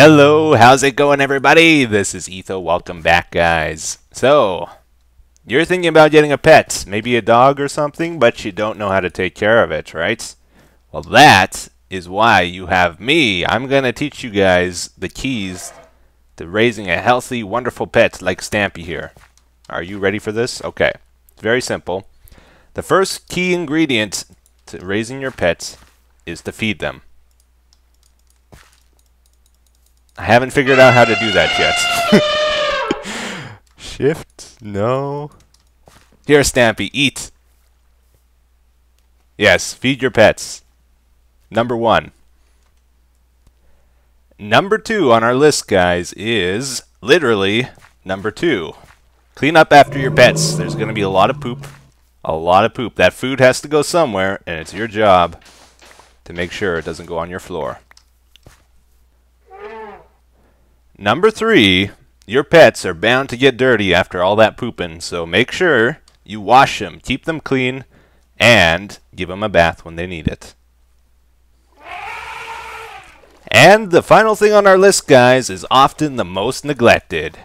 Hello, how's it going everybody? This is Etho, welcome back guys. So, you're thinking about getting a pet, maybe a dog or something, but you don't know how to take care of it, right? Well, that is why you have me. I'm going to teach you guys the keys to raising a healthy, wonderful pet like Stampy here. Are you ready for this? Okay, it's very simple. The first key ingredient to raising your pets is to feed them. I haven't figured out how to do that yet. Shift? No. Here, Stampy, eat. Yes, feed your pets. Number 1. Number 2 on our list, guys, is literally number 2. Clean up after your pets. There's going to be a lot of poop. A lot of poop. That food has to go somewhere, and it's your job to make sure it doesn't go on your floor. Number 3, your pets are bound to get dirty after all that pooping, so make sure you wash them, keep them clean, and give them a bath when they need it. And the final thing on our list, guys, is often the most neglected.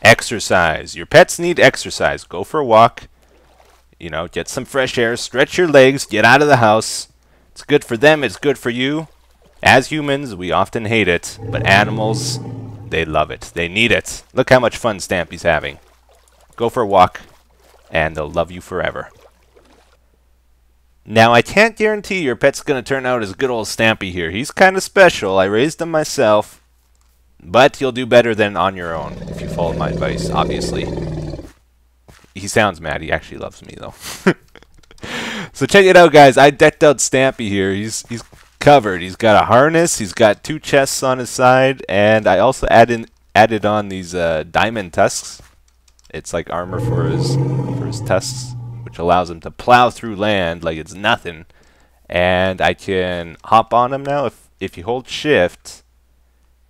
Exercise. Your pets need exercise. Go for a walk, you know, get some fresh air, stretch your legs, get out of the house. It's good for them, it's good for you. As humans, we often hate it, but animals, they love it. They need it. Look how much fun Stampy's having. Go for a walk, and they'll love you forever. Now, I can't guarantee your pet's going to turn out as good old Stampy here. He's kind of special. I raised him myself, but you'll do better than on your own if you follow my advice, obviously. He sounds mad. He actually loves me, though. So check it out, guys. I decked out Stampy here. He's covered. He's got a harness, he's got 2 chests on his side, and I also added on these diamond tusks. It's like armor for his tusks, which allows him to plow through land like it's nothing. And I can hop on him now. If you hold shift,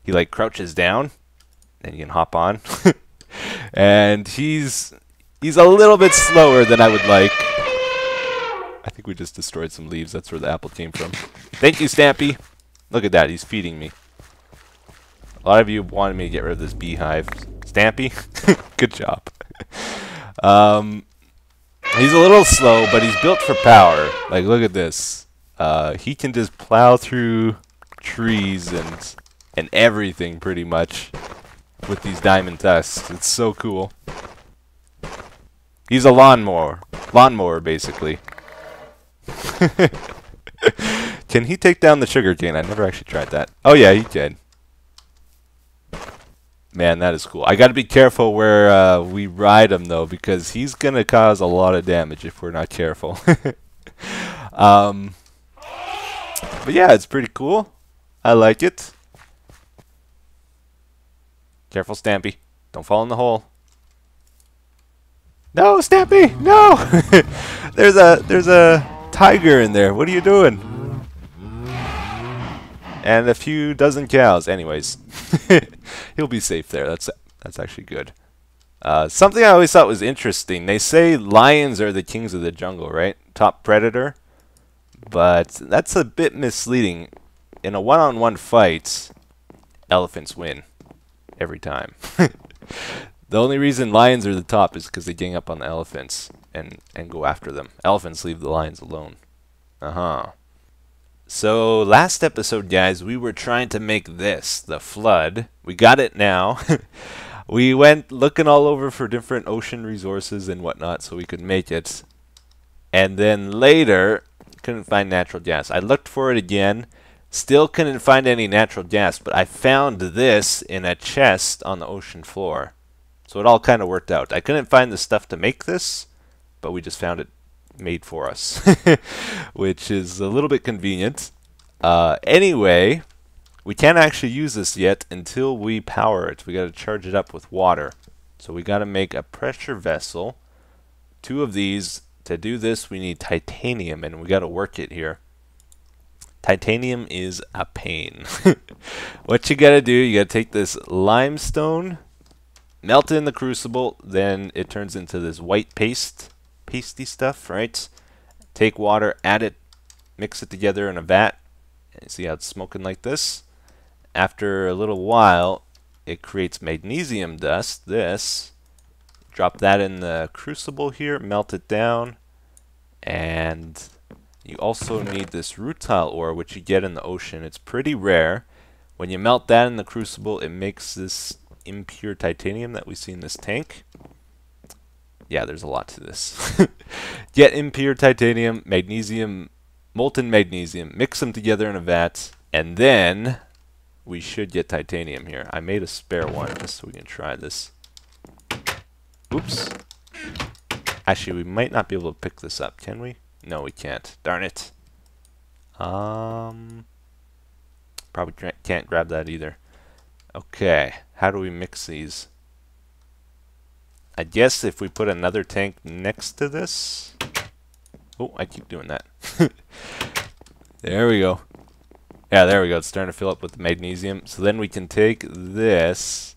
he like crouches down, then you can hop on. And he's a little bit slower than I would like. I think we just destroyed some leaves. That's where the apple came from. Thank you, Stampy. Look at that. He's feeding me. A lot of you wanted me to get rid of this beehive. Stampy, good job. He's a little slow, but he's built for power. Like, look at this. He can just plow through trees and everything, pretty much, with these diamond tusks. It's so cool. He's a lawnmower. Lawnmower, basically. Can he take down the sugarcane? I never actually tried that. Oh yeah, he can. Man, that is cool. I gotta be careful where we ride him though, because he's gonna cause a lot of damage if we're not careful. But yeah, it's pretty cool. I like it. Careful, Stampy. Don't fall in the hole. No, Stampy! No! There's a tiger in there. What are you doing? And a few dozen cows. Anyways, he'll be safe there. That's actually good. Something I always thought was interesting. They say lions are the kings of the jungle, right? Top predator. But that's a bit misleading. In a one-on-one fight, elephants win every time. The only reason lions are the top is because they gang up on the elephants and go after them. Elephants leave the lions alone. So last episode, guys, we were trying to make this, the FLUDD. We got it now. We went looking all over for different ocean resources and whatnot so we could make it. And then later, couldn't find natural gas. I looked for it again. Still couldn't find any natural gas, but I found this in a chest on the ocean floor. So it all kind of worked out. I couldn't find the stuff to make this, but we just found it made for us, which is a little bit convenient. Anyway, we can't actually use this yet until we power it. We got to charge it up with water. So we got to make a pressure vessel. 2 of these. To do this, we need titanium, and we got to work it here. Titanium is a pain. What you got to do, you got to take this limestone, melt it in the crucible, then it turns into this white pasty stuff, right? Take water, add it, mix it together in a vat, and see how it's smoking like this. after a little while, it creates magnesium dust. This, drop that in the crucible here, melt it down, and you also need this rutile ore, which you get in the ocean. It's pretty rare. When you melt that in the crucible, it makes this impure titanium that we see in this tank. Yeah, there's a lot to this. Get impure titanium, magnesium, molten magnesium, mix them together in a vat, and then we should get titanium here. I made a spare one just so we can try this. Oops. Actually, we might not be able to pick this up, can we? No, we can't. Darn it. Probably can't grab that either. Okay, how do we mix these? I guess if we put another tank next to this. Oh, I keep doing that. There we go. Yeah, there we go. It's starting to fill up with the magnesium. So then we can take this,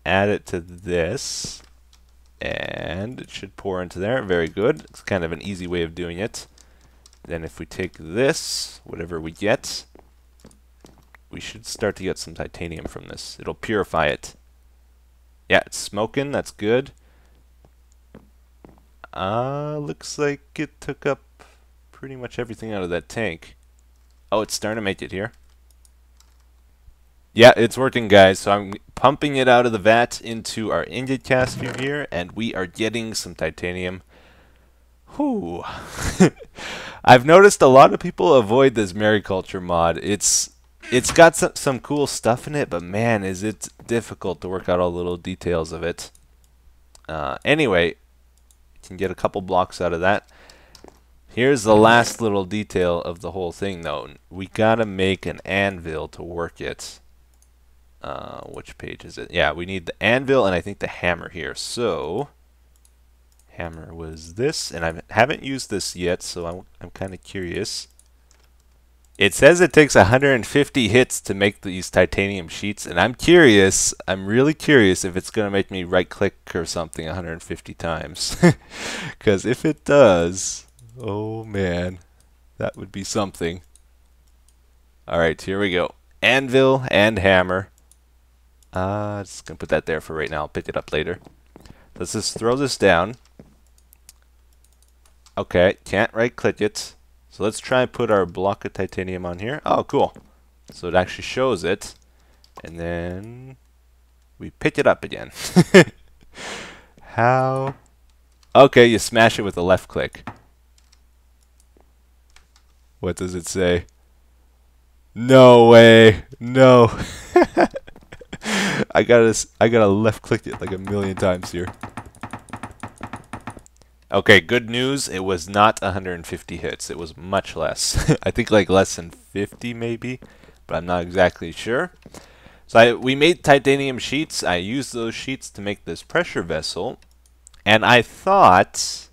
add it to this, and it should pour into there. Very good. It's kind of an easy way of doing it. Then if we take this, whatever we get, we should start to get some titanium from this. It'll purify it. Yeah, it's smoking. That's good. Looks like it took up pretty much everything out of that tank. Oh, it's starting to make it here. Yeah, it's working, guys. So I'm pumping it out of the vat into our ingot caster here, and we are getting some titanium. Whew. I've noticed a lot of people avoid this mariculture mod. It's got some cool stuff in it, but man, is it difficult to work out all the little details of it. Anyway, you can get a couple blocks out of that. Here's the last little detail of the whole thing, though. We gotta make an anvil to work it. Which page is it? Yeah, we need the anvil and I think the hammer here. So, hammer was this, and I haven't used this yet, so I'm kind of curious. It says it takes 150 hits to make these titanium sheets, and I'm curious, I'm really curious if it's going to make me right-click or something 150 times. Because if it does, oh man, that would be something. Alright, here we go. Anvil and hammer. Just going to put that there for right now. I'll pick it up later. Let's just throw this down. Okay, can't right-click it. So let's try and put our block of titanium on here. Oh, cool. So it actually shows it. And then we pick it up again. How? Okay, you smash it with a left click. What does it say? No way. No. I gotta left click it like a million times here. Okay, good news. It was not 150 hits. It was much less. I think like less than 50 maybe, but I'm not exactly sure. So we made titanium sheets. I used those sheets to make this pressure vessel, and I thought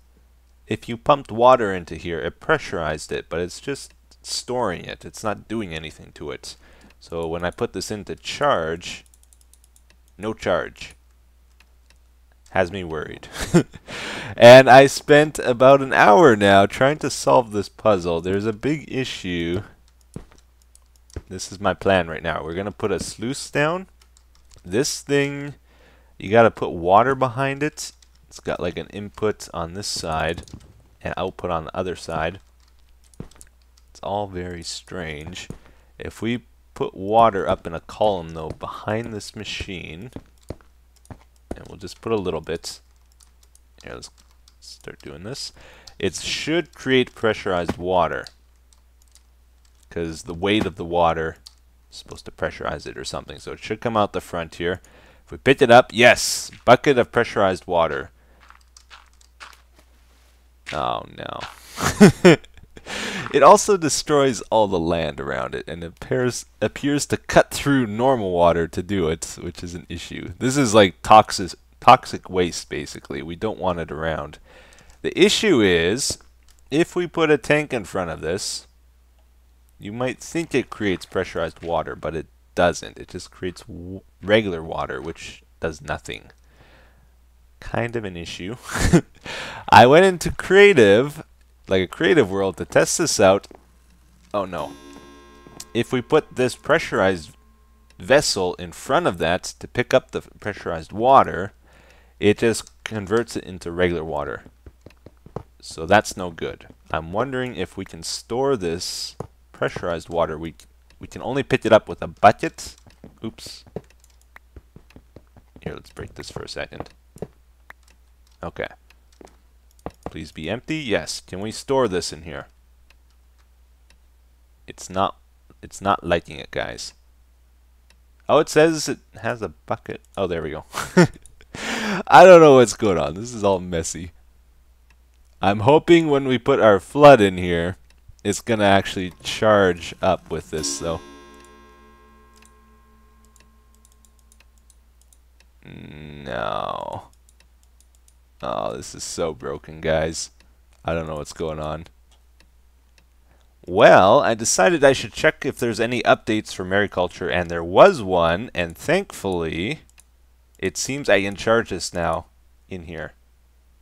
if you pumped water into here, it pressurized it, but it's just storing it. It's not doing anything to it. So when I put this into charge, no charge. Has me worried. And I spent about an hour now trying to solve this puzzle. There's a big issue. This is my plan right now. We're going to put a sluice down. This thing, you got to put water behind it. It's got like an input on this side and output on the other side. It's all very strange. If we put water up in a column though behind this machine, and we'll just put a little bit. Here, let's start doing this. It should create pressurized water, because the weight of the water is supposed to pressurize it or something. So it should come out the front here. If we pick it up, yes, bucket of pressurized water. Oh no. It also destroys all the land around it, and appears to cut through normal water to do it, which is an issue. This is like toxic waste, basically. We don't want it around. The issue is, if we put a tank in front of this, you might think it creates pressurized water, but it doesn't. It just creates regular water, which does nothing. Kind of an issue. I went into creative, like a creative world, to test this out. Oh no. if we put this pressurized vessel in front of that to pick up the pressurized water, it just converts it into regular water. So that's no good. I'm wondering if we can store this pressurized water. We can only pick it up with a bucket. Oops. Here, let's break this for a second. Okay. Please be empty. Yes. Can we store this in here? It's not liking it, guys. Oh, it says it has a bucket. Oh, there we go. I don't know what's going on. This is all messy. I'm hoping when we put our FLUDD in here, it's going to actually charge up with this, though. No. Oh, this is so broken, guys. I don't know what's going on. Well, I decided I should check if there's any updates for mariculture, and there was one, and thankfully, it seems I can charge this now in here.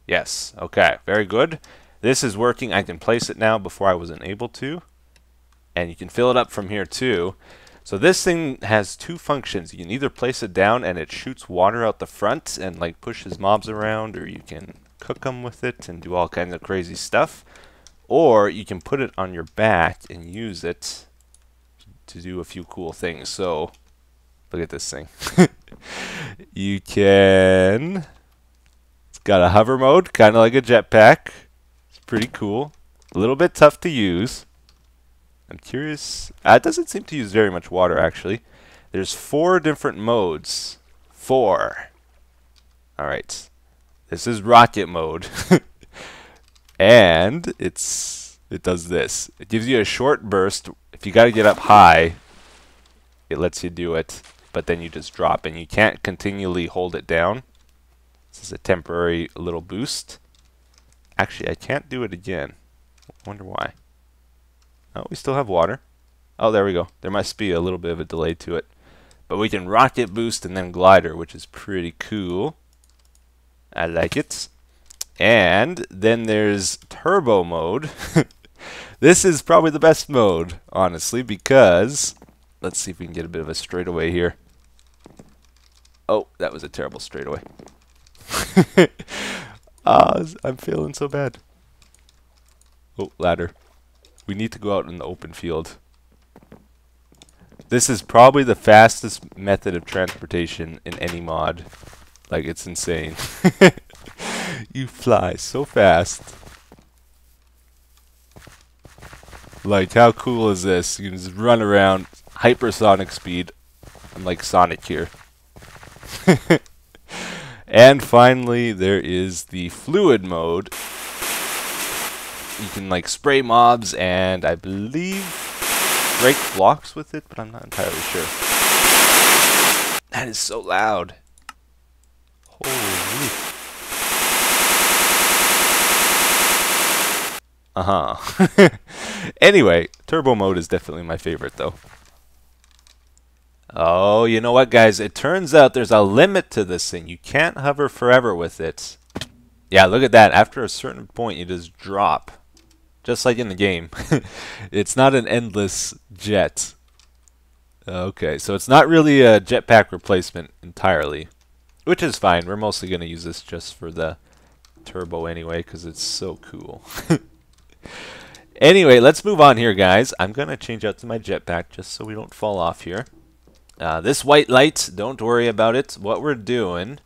Yes, okay, very good. This is working. I can place it now before I wasn't able to. And you can fill it up from here too. So this thing has two functions. You can either place it down and it shoots water out the front and like pushes mobs around, or you can cook them with it and do all kinds of crazy stuff. Or you can put it on your back and use it to do a few cool things. So look at this thing. You can... Got a hover mode, kind of like a jetpack. It's pretty cool. A little bit tough to use. I'm curious. It doesn't seem to use very much water, actually. There's 4 different modes. 4. Alright. This is rocket mode. And it does this. It gives you a short burst. If you got to get up high, it lets you do it. But then you just drop, and you can't continually hold it down. This is a temporary little boost. Actually, I can't do it again. I wonder why. Oh, we still have water. Oh, there we go. There must be a little bit of a delay to it. But we can rocket boost and then glider, which is pretty cool. I like it. And then there's turbo mode. This is probably the best mode, honestly, because... Let's see if we can get a bit of a straightaway here. Oh, that was a terrible straightaway. I'm feeling so bad. Oh, ladder. We need to go out in the open field. This is probably the fastest method of transportation in any mod. Like, it's insane. You fly so fast. Like, how cool is this? You can just run around hypersonic speed. I'm like Sonic here. And finally, there is the fluid mode. You can like spray mobs and I believe break blocks with it, but I'm not entirely sure. That is so loud. Holy. Anyway, turbo mode is definitely my favorite though. Oh, you know what, guys? It turns out there's a limit to this thing. You can't hover forever with it. Yeah, look at that. After a certain point, you just drop. Just like in the game. It's not an endless jet. Okay, so it's not really a jetpack replacement entirely. Which is fine. We're mostly going to use this just for the turbo anyway, because it's so cool. Anyway, let's move on here, guys. I'm going to change out to my jetpack just so we don't fall off here. This white light, don't worry about it. What we're doing,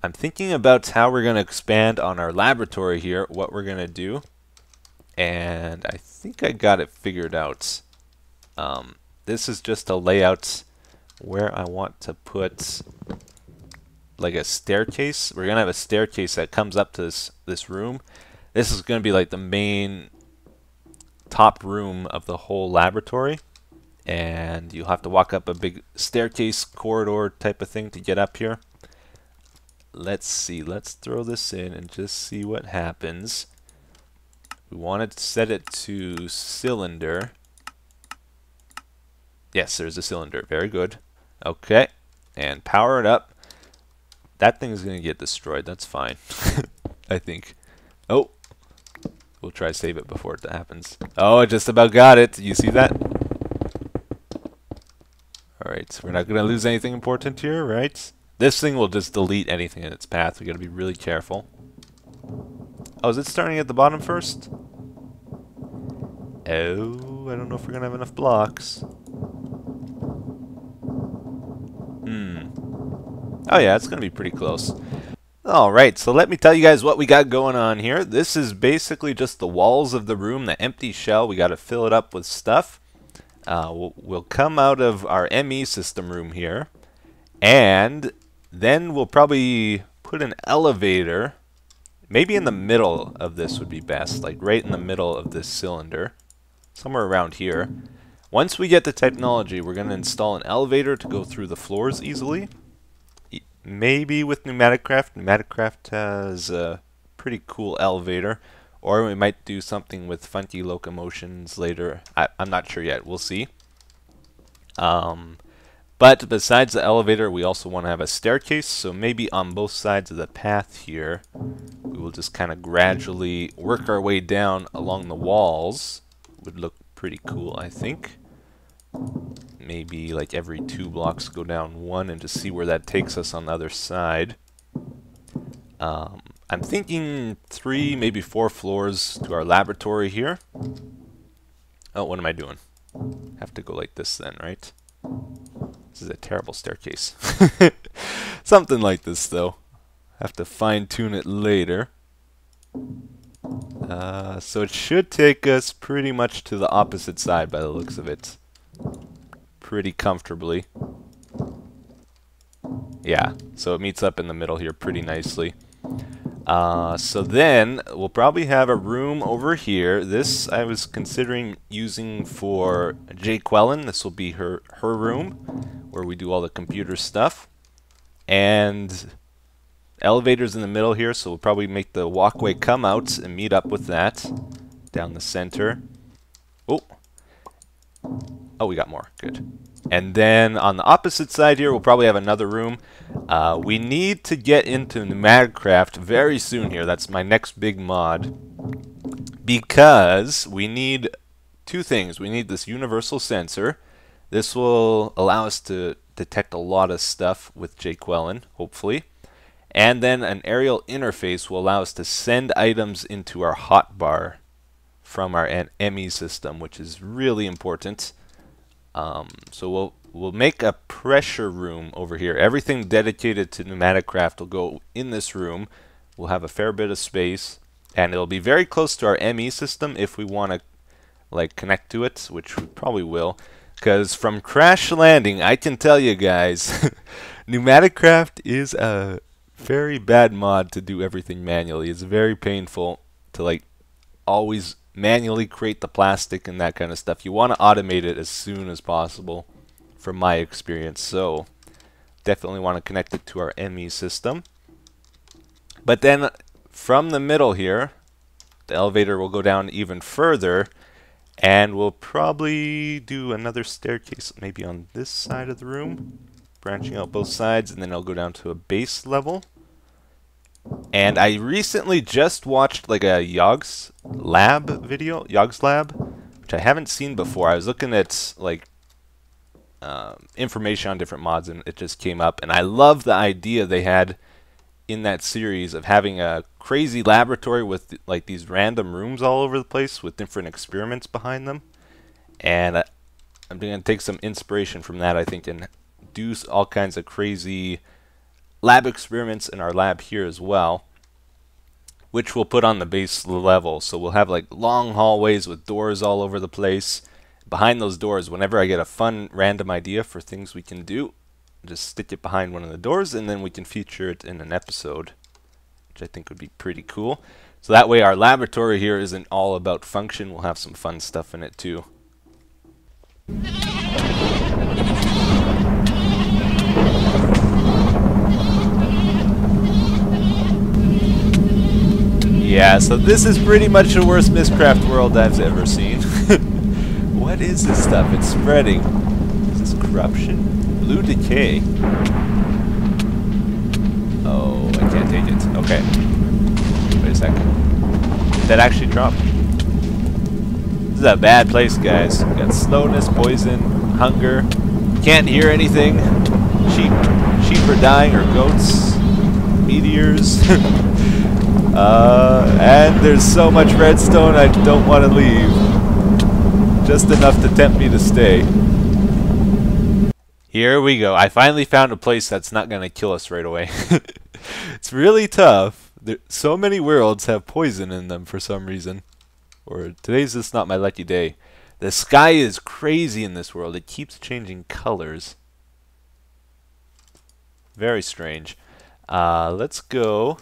I'm thinking about how we're going to expand on our laboratory here, what we're going to do. And I think I got it figured out. This is just a layout where I want to put like a staircase. We're going to have a staircase that comes up to this room. This is going to be like the main top room of the whole laboratory. And you'll have to walk up a big staircase corridor type of thing to get up here. Let's see. Let's throw this in and just see what happens. We want to set it to cylinder. Yes, there's a cylinder. Very good. Okay. And power it up. That thing is going to get destroyed. That's fine. I think. Oh. We'll try to save it before it happens. Oh, I just about got it. You see that? Alright, so we're not going to lose anything important here, right? This thing will just delete anything in its path. We got to be really careful. Oh, is it starting at the bottom first? Oh, I don't know if we're going to have enough blocks. Oh yeah, it's going to be pretty close. Alright, so let me tell you guys what we got going on here. This is basically just the walls of the room, the empty shell. We got to fill it up with stuff. We'll come out of our ME system room here, and then we'll probably put an elevator, maybe in the middle of this would be best, like right in the middle of this cylinder, somewhere around here. Once we get the technology, we're going to install an elevator to go through the floors easily. Maybe with Mystcraft. Mystcraft has a pretty cool elevator. Or we might do something with funky locomotions later. I'm not sure yet. We'll see. But besides the elevator, we also want to have a staircase. So maybe on both sides of the path here, we will just kind of gradually work our way down along the walls. Would look pretty cool, I think. Maybe like every 2 blocks go down 1 and just see where that takes us on the other side. I'm thinking 3, maybe 4 floors to our laboratory here. Oh, what am I doing? Have to go like this then, right? This is a terrible staircase. Something like this though. Have to fine-tune it later. So it should take us pretty much to the opposite side by the looks of it. Pretty comfortably. Yeah, so it meets up in the middle here pretty nicely. So then we'll probably have a room over here. This I was considering using for Jaqueline. This will be her room where we do all the computer stuff. And elevators in the middle here, so we'll probably make the walkway come out and meet up with that down the center. Oh, we got more. Good. And then on the opposite side here, we'll probably have another room. We need to get into Mystcraft very soon here. That's my next big mod. Because we need 2 things. We need this universal sensor. This will allow us to detect a lot of stuff with Jaqueline, hopefully. And then an aerial interface will allow us to send items into our hotbar from our ME system, which is really important. So we'll make a pressure room over here. Everything dedicated to Mystcraft will go in this room. We'll have a fair bit of space, and it'll be very close to our ME system if we want to like connect to it, which we probably will. Because from Crash Landing, I can tell you guys, Mystcraft is a very bad mod to do everything manually. It's very painful to like always manually create the plastic and that kind of stuff. You want to automate it as soon as possible, from my experience. So definitely want to connect it to our ME system. But then from the middle here, the elevator will go down even further, and we'll probably do another staircase maybe on this side of the room, branching out both sides, and then it'll go down to a base level. And I recently just watched like a Yogg's Lab video, Yogg's Lab, which I haven't seen before. I was looking at like information on different mods, and it just came up, and I love the idea they had in that series of having a crazy laboratory with like these random rooms all over the place with different experiments behind them. And I'm going to take some inspiration from that, I think, and do all kinds of crazy lab experiments in our lab here as well, which we'll put on the base level. So we'll have like long hallways with doors all over the place. Behind those doors, whenever I get a fun random idea for things we can do, just stick it behind one of the doors, and then we can feature it in an episode, which I think would be pretty cool. So that way our laboratory here isn't all about function. We'll have some fun stuff in it too. Yeah, so this is pretty much the worst Mystcraft world I've ever seen. What is this stuff? It's spreading. Is this corruption? Blue decay. Oh, I can't take it. Okay. Wait a sec. Did that actually drop? This is a bad place, guys. We got slowness, poison, hunger. can't hear anything. Sheep are dying, or goats, meteors. And there's so much redstone I don't want to leave. Just enough to tempt me to stay. Here we go. I finally found a place that's not going to kill us right away. It's really tough. So many worlds have poison in them for some reason. Or today's just not my lucky day. The sky is crazy in this world. It keeps changing colors. Very strange. Let's go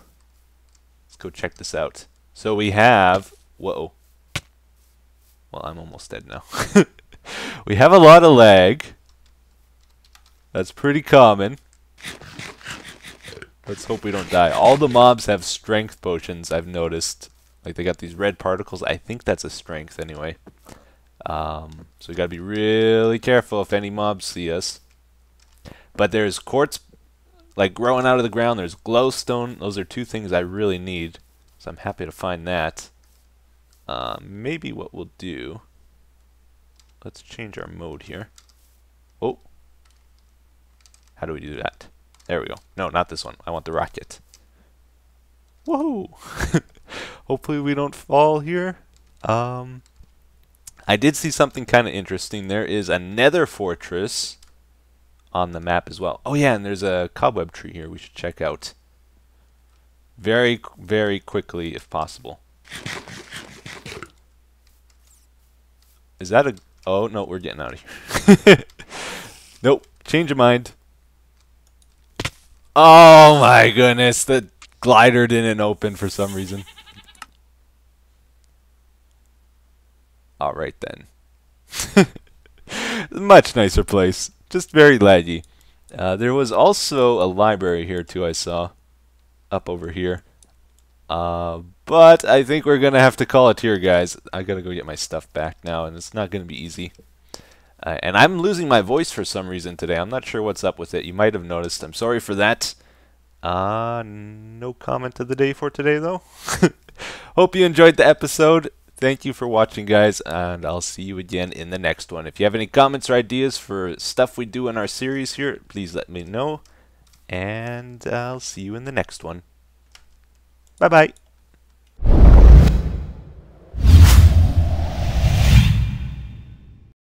check this out. So we have... Whoa. Well, I'm almost dead now. We have a lot of lag. That's pretty common. Let's hope we don't die. All the mobs have strength potions, I've noticed. Like, they got these red particles. I think that's a strength anyway. So we gotta be really careful if any mobs see us. But there's quartz, like, growing out of the ground. There's glowstone. Those are two things I really need. So I'm happy to find that. Maybe what we'll do... Let's change our mode here. Oh. How do we do that? There we go. No, not this one. I want the rocket. Whoa! Hopefully we don't fall here. I did see something kind of interesting. There is a nether fortress on the map as well. Oh yeah, and there's a cobweb tree here we should check out. Very, very quickly if possible. Is that a... Oh, no, we're getting out of here. Nope, change of mind. Oh my goodness, the glider didn't open for some reason. Alright then. Much nicer place. Just very laggy. There was also a library here too, I saw. Up over here. But I think we're going to have to call it here, guys. I got to go get my stuff back now, and it's not going to be easy. And I'm losing my voice for some reason today. I'm not sure what's up with it. You might have noticed. I'm sorry for that. No comment of the day for today, though. Hope you enjoyed the episode. Thank you for watching, guys, and I'll see you again in the next one. If you have any comments or ideas for stuff we do in our series here, please let me know. And I'll see you in the next one. Bye-bye.